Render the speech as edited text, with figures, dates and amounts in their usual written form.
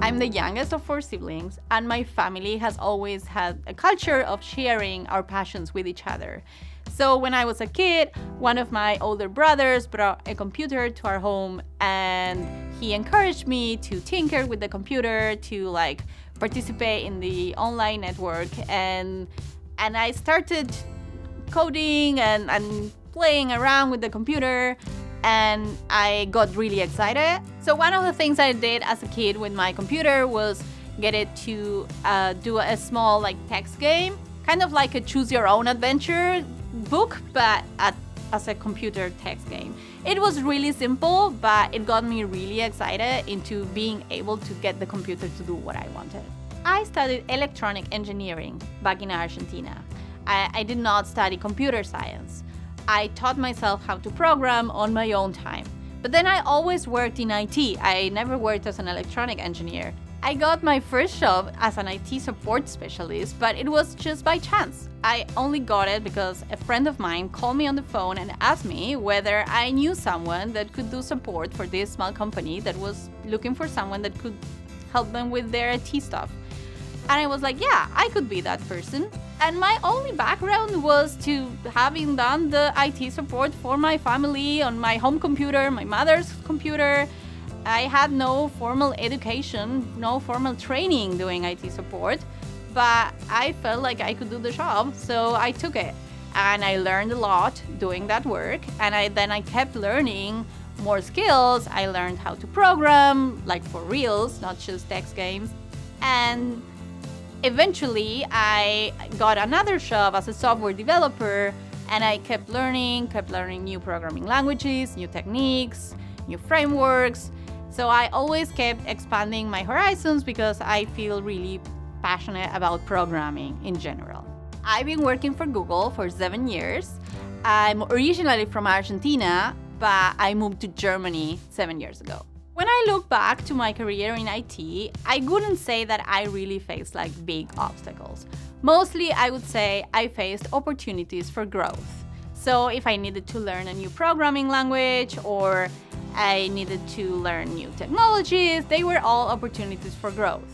I'm the youngest of 4 siblings, and my family has always had a culture of sharing our passions with each other. So when I was a kid, one of my older brothers brought a computer to our home, and he encouraged me to tinker with the computer, to participate in the online network, and I started coding and playing around with the computer, and I got really excited. So one of the things I did as a kid with my computer was get it to do a small text game, kind of like a choose your own adventure book, but as a computer text game. It was really simple, but it got me really excited into being able to get the computer to do what I wanted. I studied electronic engineering back in Argentina. I did not study computer science. I taught myself how to program on my own time. But then I always worked in IT. I never worked as an electronic engineer. I got my first job as an IT support specialist, but it was just by chance. I only got it because a friend of mine called me on the phone and asked me whether I knew someone that could do support for this small company that was looking for someone that could help them with their IT stuff. And I was like, yeah, I could be that person. And my only background was to having done the IT support for my family on my home computer, my mother's computer. I had no formal education, no formal training doing IT support, but I felt like I could do the job, so I took it. And I learned a lot doing that work, and I kept learning more skills. I learned how to program, for reals, not just text games. And eventually, I got another job as a software developer, and I kept learning new programming languages, new techniques, new frameworks. So I always kept expanding my horizons because I feel really passionate about programming in general. I've been working for Google for 7 years. I'm originally from Argentina, but I moved to Germany 7 years ago. When I look back to my career in IT, I wouldn't say that I really faced big obstacles. Mostly, I would say I faced opportunities for growth. So if I needed to learn a new programming language or I needed to learn new technologies, they were all opportunities for growth.